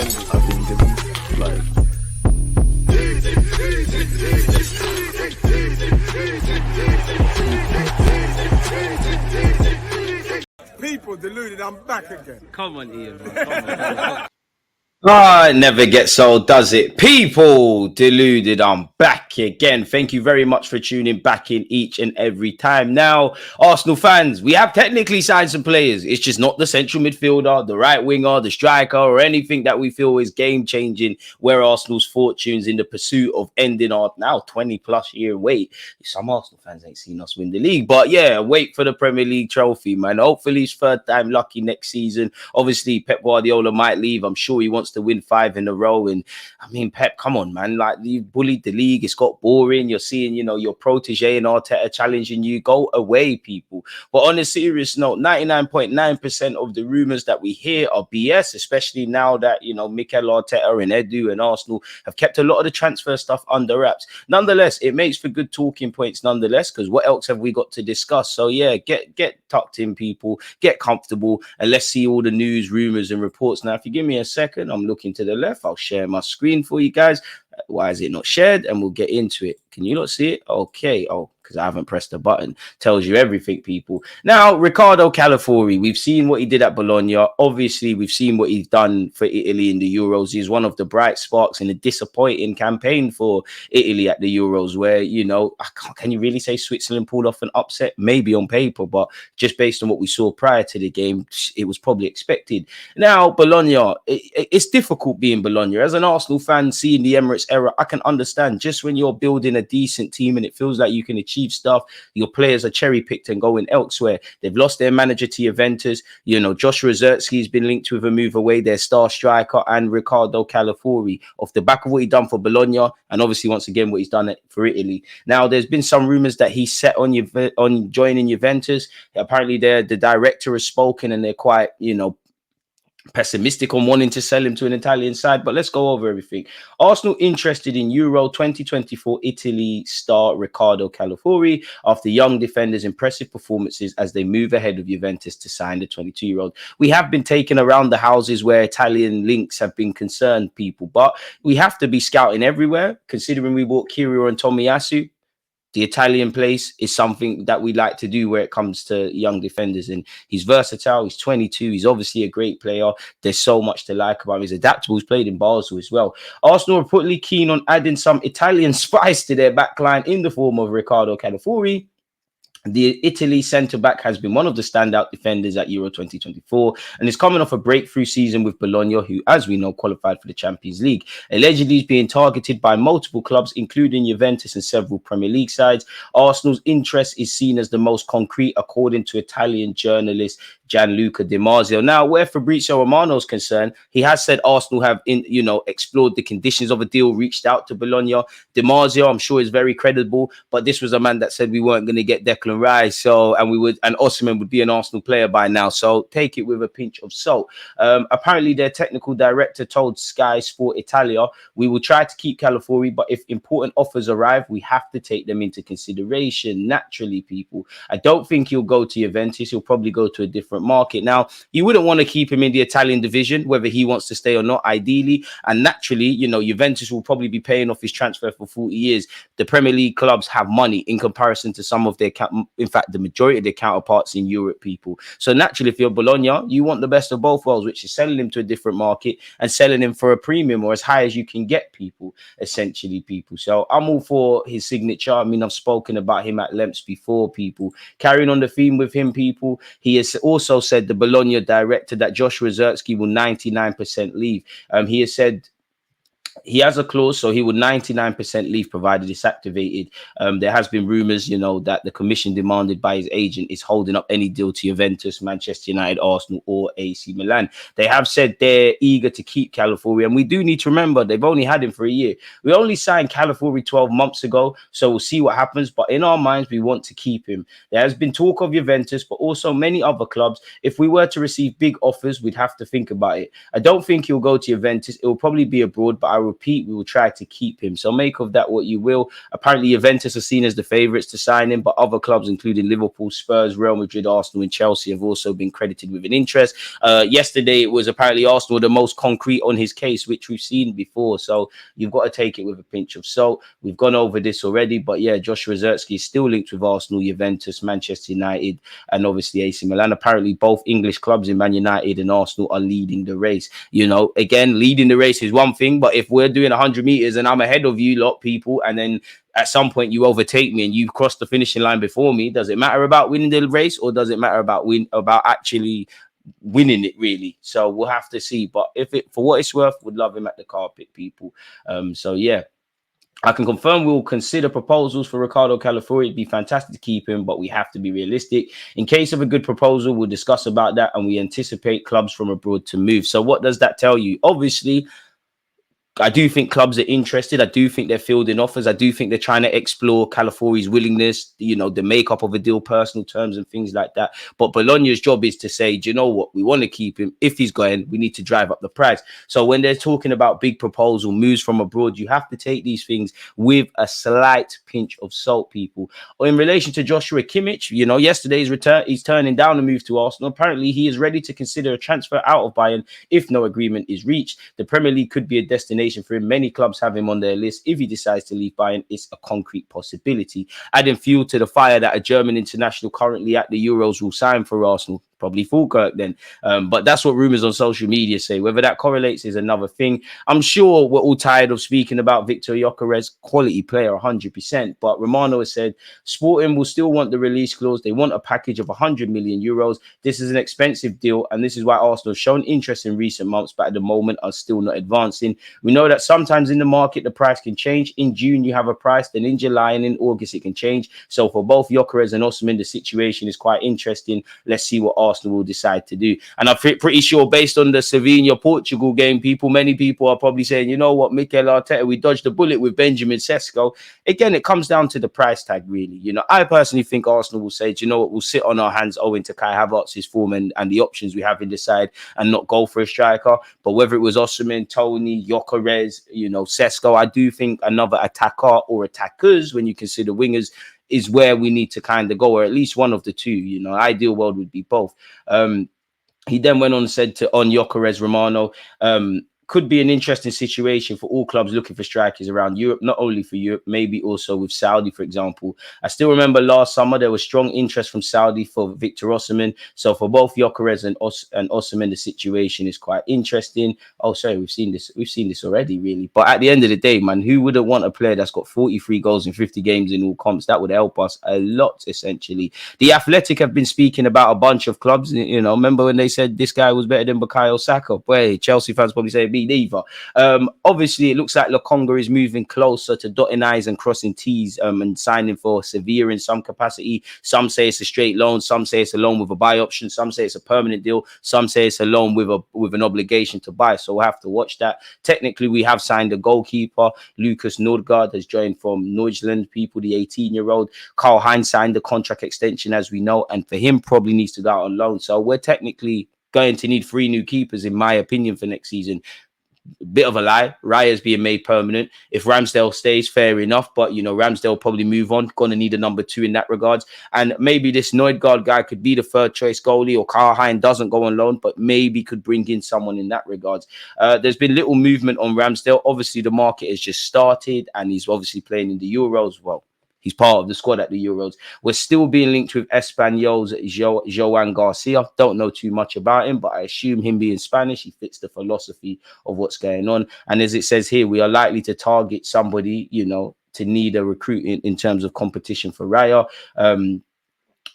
I think it's like. People deluded, I'm back again. Come on, Ian, man. Come on. Ah, it never gets old, does it? People, deluded, I'm back again. Thank you very much for tuning back in each and every time. Now, Arsenal fans, we have technically signed some players. It's just not the central midfielder, the right winger, the striker, or anything that we feel is game-changing where Arsenal's fortunes in the pursuit of ending our now 20-plus year wait. Some Arsenal fans ain't seen us win the league, but yeah, wait for the Premier League trophy, man. Hopefully it's third time lucky next season. Obviously, Pep Guardiola might leave. I'm sure he wants to win 5 in a row. And I mean, Pep, come on, man. Like, you bullied the league. It's got boring. You're seeing, your protege and Arteta challenging you. Go away, people. But on a serious note, 99.9% of the rumors that we hear are BS, especially now that, Mikel Arteta and Edu and Arsenal have kept a lot of the transfer stuff under wraps. Nonetheless, it makes for good talking points nonetheless, because what else have we got to discuss? So yeah, get tucked in, people. Get comfortable, and let's see all the news, rumors, and reports. Now, if you give me a second, I'm looking to the left. I'll share my screen for you guys. Why is it not shared? And we'll get into it. Can you not see it? Okay. Oh, because I haven't pressed the button. Tells you everything, people. Now, Riccardo Calafiori, we've seen what he did at Bologna. Obviously, we've seen what he's done for Italy in the Euros. He's one of the bright sparks in a disappointing campaign for Italy at the Euros, where, can you really say Switzerland pulled off an upset? Maybe on paper, but just based on what we saw prior to the game, it was probably expected. Now, Bologna, it's difficult being Bologna. As an Arsenal fan, seeing the Emirates era, I can understand. Just when you're building a decent team and it feels like you can achieve stuff, your players are cherry-picked and going elsewhere. They've lost their manager to Juventus. Josh Rozerski has been linked with a move away, their star striker, and Riccardo Calafiori, off the back of what he's done for Bologna, and obviously, once again, what he's done for Italy. Now, there's been some rumors that he's set on joining Juventus. Apparently, the director has spoken, and they're quite, pessimistic on wanting to sell him to an Italian side. But let's go over everything. Arsenal interested in Euro 2024 Italy star Riccardo Calafiori after young defenders' impressive performances as they move ahead of Juventus to sign the 22-year-old. We have been taken around the houses where Italian links have been concerned, people, but we have to be scouting everywhere, considering we bought Kirio and Tomiyasu. The Italian place is something that we like to do where it comes to young defenders, and he's versatile. He's 22. He's obviously a great player. There's so much to like about him. He's adaptable. He's played in Basel as well. Arsenal are reportedly keen on adding some Italian spice to their backline in the form of Riccardo Calafiori. The Italy centre-back has been one of the standout defenders at Euro 2024 and is coming off a breakthrough season with Bologna, who, as we know, qualified for the Champions League. Allegedly, is being targeted by multiple clubs, including Juventus and several Premier League sides. Arsenal's interest is seen as the most concrete, according to Italian journalist Gianluca Di Marzio. Now, where Fabrizio Romano is concerned, he has said Arsenal have, explored the conditions of a deal, reached out to Bologna. Di Marzio, I'm sure, is very credible, but this was a man that said we weren't going to get Declan Rice, and Osimhen would be an Arsenal player by now. So take it with a pinch of salt. Apparently, their technical director told Sky Sport Italia, "We will try to keep Calafiori, but if important offers arrive, we have to take them into consideration." Naturally, people, I don't think he'll go to Juventus. He'll probably go to a different market. Now, you wouldn't want to keep him in the Italian division, whether he wants to stay or not, ideally. And naturally, Juventus will probably be paying off his transfer for 40 years. The Premier League clubs have money in comparison to some of their, in fact, the majority of their counterparts in Europe, people. So naturally, if you're Bologna, you want the best of both worlds, which is selling him to a different market and selling him for a premium or as high as you can get, people, essentially, people. So I'm all for his signature. I mean, I've spoken about him at length before, people. Carrying on the theme with him, people, he has also said, the Bologna director, that Josh Rozerski will 99% leave. He has said he has a clause, so he would 99% leave provided it's activated. There has been rumors, that the commission demanded by his agent is holding up any deal to Juventus, Manchester United, Arsenal, or AC Milan. They have said they're eager to keep Calafiori, and we do need to remember they've only had him for a year. We only signed Calafiori 12 months ago, so we'll see what happens. But in our minds, we want to keep him. There has been talk of Juventus, but also many other clubs. If we were to receive big offers, we'd have to think about it. I don't think he'll go to Juventus. It will probably be abroad, but I would repeat, we will try to keep him. So make of that what you will. Apparently, Juventus are seen as the favourites to sign him, but other clubs, including Liverpool, Spurs, Real Madrid, Arsenal, and Chelsea, have also been credited with an interest. Yesterday, it was apparently Arsenal the most concrete on his case, which we've seen before. So you've got to take it with a pinch of salt. We've gone over this already, but yeah, Joshua Zirkzee is still linked with Arsenal, Juventus, Manchester United, and obviously AC Milan. Apparently, both English clubs in Man United and Arsenal are leading the race. You know, again, leading the race is one thing, but if we're doing 100 meters and I'm ahead of you lot, people, and then at some point you overtake me and you've crossed the finishing line before me, does it matter about winning the race, or does it matter about actually winning it, really? So we'll have to see. But if it, for what it's worth, would love him at the carpet, people. So yeah, I can confirm we will consider proposals for Ricardo Calafiori. It'd be fantastic to keep him, but we have to be realistic. In case of a good proposal, we'll discuss about that, and we anticipate clubs from abroad to move. So what does that tell you? Obviously, I do think clubs are interested. I do think they're fielding offers. I do think they're trying to explore Calafiori's willingness, you know, the makeup of a deal, personal terms and things like that. But Bologna's job is to say, do you know what? We want to keep him. If he's going, we need to drive up the price. So when they're talking about big proposal, moves from abroad, you have to take these things with a slight pinch of salt, people. Or in relation to Joshua Kimmich, you know, yesterday's return, he's turning down a move to Arsenal. Apparently, he is ready to consider a transfer out of Bayern if no agreement is reached. The Premier League could be a destination for him. Many clubs have him on their list. If he decides to leave Bayern, it's a concrete possibility. Adding fuel to the fire that a German international currently at the Euros will sign for Arsenal. Probably Fulkirk then. But that's what rumors on social media say. Whether that correlates is another thing. I'm sure we're all tired of speaking about Viktor Gyökeres, quality player, 100%. But Romano has said Sporting will still want the release clause. They want a package of 100 million euros. This is an expensive deal, and this is why Arsenal have shown interest in recent months, but at the moment are still not advancing. We know that sometimes in the market, the price can change. In June, you have a price. Then in July and in August, it can change. So for both Gyökeres and Osimhen, the situation is quite interesting. Let's see what Arsenal will decide to do. And I'm pretty sure based on the Slovenia-Portugal game, many people are probably saying, you know what, Mikel Arteta, we dodged the bullet with Benjamin Sesko. Again, it comes down to the price tag, really. You know, I personally think Arsenal will say, do you know what, we'll sit on our hands owing to Kai Havertz's form and the options we have in the side and not go for a striker. But whether it was Osimhen, Tony, Gyökeres, you know, Sesko, I do think another attacker or attackers, when you consider wingers, is where we need to kind of go, or at least one of the two. You know, ideal world would be both. He then went on and said on Gyökeres, Romano, could be an interesting situation for all clubs looking for strikers around Europe, not only for Europe, maybe also with Saudi, for example. I still remember last summer there was strong interest from Saudi for Viktor Osimhen. So for both Gyökeres and Osimhen, the situation is quite interesting. Oh, sorry, we've seen this already, really. But at the end of the day, man, who wouldn't want a player that's got 43 goals in 50 games in all comps? That would help us a lot, essentially. The Athletic have been speaking about a bunch of clubs. You know, remember when they said this guy was better than Bukayo Saka? Boy, Chelsea fans probably say neither. Obviously, it looks like Lokonga is moving closer to dotting I's and crossing T's and signing for Sevilla in some capacity. Some say it's a straight loan. Some say it's a loan with a buy option. Some say it's a permanent deal. Some say it's a loan with an obligation to buy. So we'll have to watch that. Technically, we have signed a goalkeeper. Lucas Nordgaard has joined from Norgeland, people, the 18-year-old. Karl Heinz signed the contract extension, as we know, and for him, probably needs to go out on loan. So we're technically going to need 3 new keepers, in my opinion, for next season. Bit of a lie. Raya's being made permanent. If Ramsdale stays, fair enough. But, you know, Ramsdale probably move on. Going to need a number 2 in that regards. And maybe this Nordgaard guy could be the 3rd choice goalie, or Karl Heinz doesn't go on loan, but maybe could bring in someone in that regards. There's been little movement on Ramsdale. Obviously, the market has just started and he's obviously playing in the Euros. Well, he's part of the squad at the Euros. We're still being linked with Espanyol's Joan Garcia. Don't know too much about him, but I assume him being Spanish, he fits the philosophy of what's going on. And as it says here, we are likely to target somebody, you know, to need a recruit in terms of competition for Raya.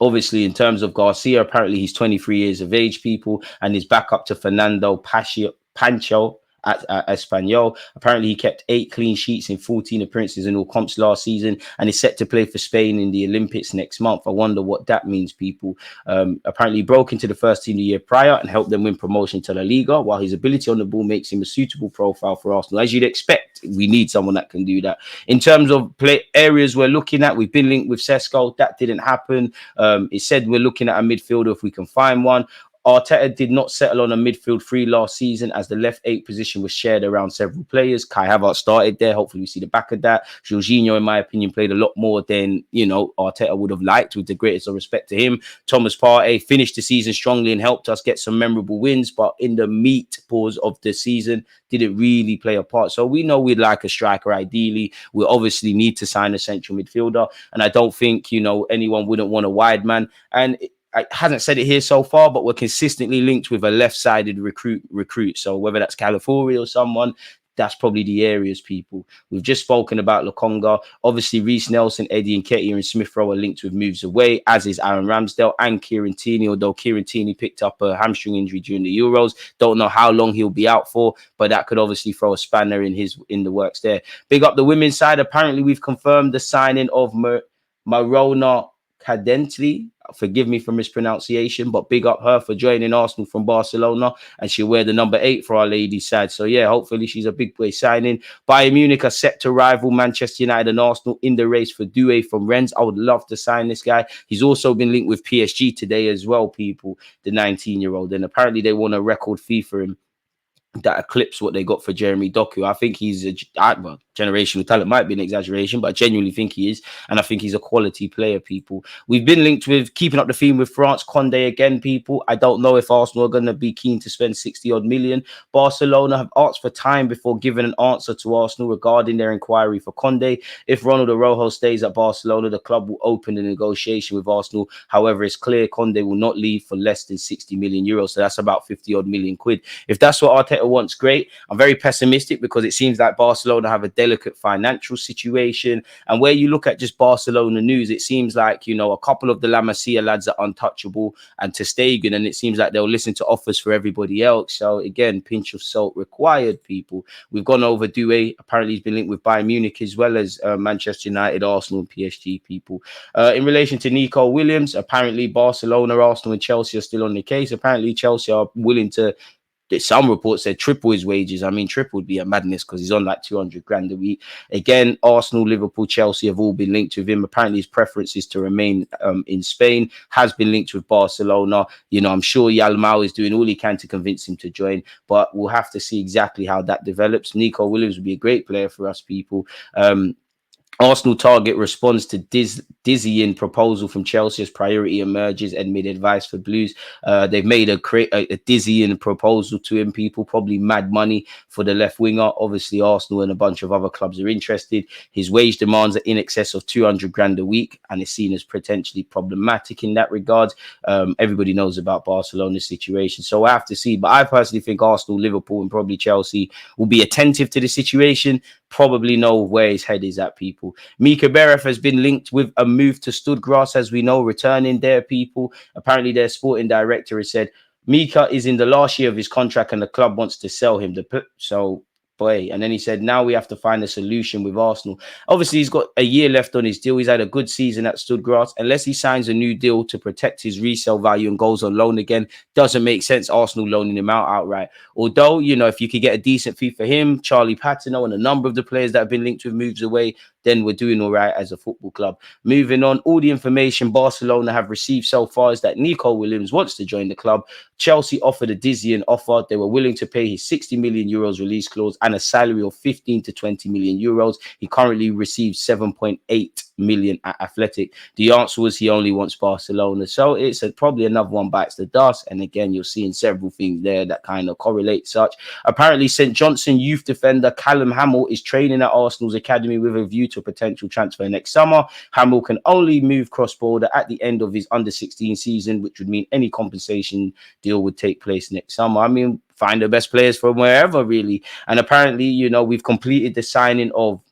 Obviously, in terms of Garcia, apparently he's 23 years of age, people, and is back up to Fernando Pancho at Espanyol. Apparently, he kept 8 clean sheets in 14 appearances in all comps last season and is set to play for Spain in the Olympics next month. I wonder what that means, people. Apparently, he broke into the first team the year prior and helped them win promotion to La Liga, while his ability on the ball makes him a suitable profile for Arsenal. As you'd expect, we need someone that can do that. In terms of play areas we're looking at, we've been linked with Sesko. That didn't happen. It said we're looking at a midfielder if we can find one. Arteta did not settle on a midfield three last season, as the left 8 position was shared around several players. Kai Havertz started there. Hopefully we see the back of that. Jorginho, in my opinion, played a lot more than, you know, Arteta would have liked, with the greatest of respect to him. Thomas Partey finished the season strongly and helped us get some memorable wins, but in the meat pause of the season didn't really play a part. So we know we'd like a striker ideally. We obviously need to sign a central midfielder, and I don't think, you know, anyone wouldn't want a wide man. And I hasn't said it here so far, but we're consistently linked with a left-sided recruit. So whether that's Calafiori or someone, that's probably the areas, people. We've just spoken about Lokonga. Obviously, Reece Nelson, Eddie Nketiah and Smith Rowe are linked with moves away, as is Aaron Ramsdale and Kieran Tierney, although Kieran Tierney picked up a hamstring injury during the Euros. Don't know how long he'll be out for, but that could obviously throw a spanner in the works there. Big up the women's side. Apparently, we've confirmed the signing of Marona Cadently. Forgive me for mispronunciation, but big up her for joining Arsenal from Barcelona, and she'll wear the number 8 for our ladies side. So yeah, hopefully she's a big boy signing. Bayern Munich are set to rival Manchester United and Arsenal in the race for Doué from Rennes. I would love to sign this guy. He's also been linked with PSG today as well, people, the 19-year-old, and apparently they want a record fee for him that eclipse what they got for Jeremy Doku. I think he's well, generational talent might be an exaggeration, but I genuinely think he is, and I think he's a quality player, people. We've been linked with, keeping up the theme with France, Condé again, people. I don't know if Arsenal are going to be keen to spend 60-odd million. Barcelona have asked for time before giving an answer to Arsenal regarding their inquiry for Condé. If Ronald Araujo stays at Barcelona, the club will open a negotiation with Arsenal. However, it's clear Condé will not leave for less than 60 million euros, so that's about 50-odd million quid. If that's what Arteta wants, great. I'm very pessimistic because it seems like Barcelona have a delicate financial situation, and where you look at just Barcelona news, it seems like, you know, a couple of the La Masia lads are untouchable, and ter Stegen, and it seems like they'll listen to offers for everybody else. So again, pinch of salt required, people. We've gone over Doué. Apparently he's been linked with Bayern Munich as well as Manchester United, Arsenal and PSG, people. In relation to Nico Williams, apparently Barcelona, Arsenal and Chelsea are still on the case. Apparently Chelsea are willing to, some reports said, triple his wages. I mean, triple would be a madness because he's on like 200 grand a week. Again, Arsenal, Liverpool, Chelsea have all been linked with him. Apparently his preference is to remain in Spain, has been linked with Barcelona. You know, I'm sure Yalmao is doing all he can to convince him to join, but we'll have to see exactly how that develops. Nico Williams would be a great player for us, people. Arsenal target responds to dizzying proposal from Chelsea as priority emerges amid advice for Blues. They've made a dizzying proposal to him, people, probably mad money for the left winger. Obviously, Arsenal and a bunch of other clubs are interested. His wage demands are in excess of 200 grand a week and is seen as potentially problematic in that regard. Everybody knows about Barcelona's situation, so I have to see. But I personally think Arsenal, Liverpool and probably Chelsea will be attentive to the situation, probably know where his head is at, people. Mika Beref has been linked with a move to Stuttgart, as we know, returning there, people. Apparently their sporting director has said Mika is in the last year of his contract and the club wants to sell him. So boy, and then he said, now we have to find a solution with Arsenal. Obviously, he's got a year left on his deal. He's had a good season at Stuttgart. Unless he signs a new deal to protect his resale value and goes on loan again, doesn't make sense Arsenal loaning him out outright. Although, you know, if you could get a decent fee for him, Charlie Patino and a number of the players that have been linked with moves away, then we're doing all right as a football club. Moving on, all the information Barcelona have received so far is that Nico Williams wants to join the club. Chelsea offered a dizzying offer. They were willing to pay his 60 million euros release clause and a salary of 15 to 20 million euros. He currently receives 7.8 million at Athletic. The answer was he only wants Barcelona. So it's probably another one bites the dust. And again, you're seeing several things there that kind of correlate such. Apparently, St. Johnson youth defender Callum Hamill is training at Arsenal's academy with a view to a potential transfer next summer. Hamill can only move cross-border at the end of his under-16 season, which would mean any compensation deal would take place next summer. I mean, find the best players from wherever, really. And apparently, you know, we've completed the signing of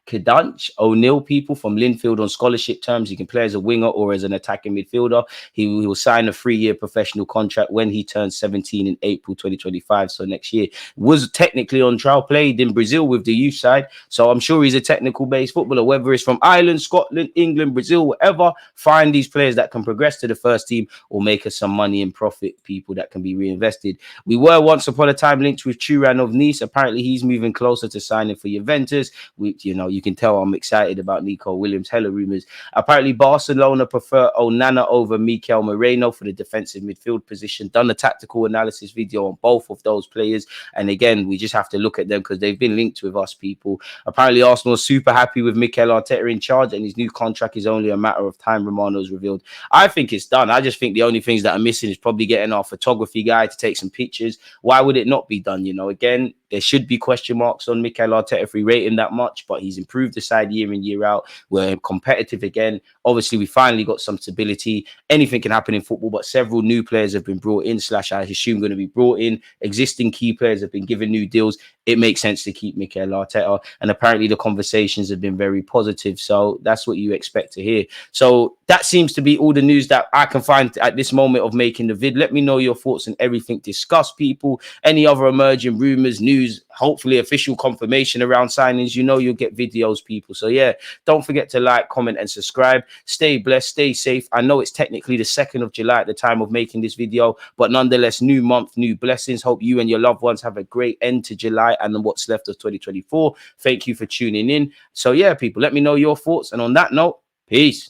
Kedanch O'Neill, people, from Linfield on scholarship terms. He can play as a winger or as an attacking midfielder. He will sign a 3-year professional contract when he turns 17 in April 2025. So next year. Was technically on trial, played in Brazil with the youth side. So I'm sure he's a technical based footballer, whether it's from Ireland, Scotland, England, Brazil, whatever. Find these players that can progress to the first team or make us some money and profit, people, that can be reinvested. We were once upon a time linked with Turan of Nice. Apparently he's moving closer to signing for Juventus. You know, You can tell I'm excited about Nico Williams. Hella rumours. Apparently, Barcelona prefer Onana over Mikel Moreno for the defensive midfield position. Done a tactical analysis video on both of those players. And again, we just have to look at them because they've been linked with us, people. Apparently, Arsenal are super happy with Mikel Arteta in charge, and his new contract is only a matter of time, Romano's revealed. I think it's done. I just think the only things that are missing is probably getting our photography guy to take some pictures. Why would it not be done? You know, again, there should be question marks on Mikel Arteta if we rate him that much, but he's improved the side year in, year out. We're competitive again. Obviously, we finally got some stability. Anything can happen in football, but several new players have been brought in, / I assume going to be brought in. Existing key players have been given new deals. It makes sense to keep Mikel Arteta. And apparently the conversations have been very positive. So that's what you expect to hear. So that seems to be all the news that I can find at this moment of making the vid. Let me know your thoughts on everything discussed, people. Any other emerging rumors, news, hopefully official confirmation around signings. You know you'll get videos, people. So yeah, don't forget to like, comment and subscribe. Stay blessed, stay safe. I know it's technically the 2nd of July at the time of making this video, but nonetheless, new month, new blessings. Hope you and your loved ones have a great end to July and then what's left of 2024. Thank you for tuning in. So yeah, people, let me know your thoughts. And on that note, peace.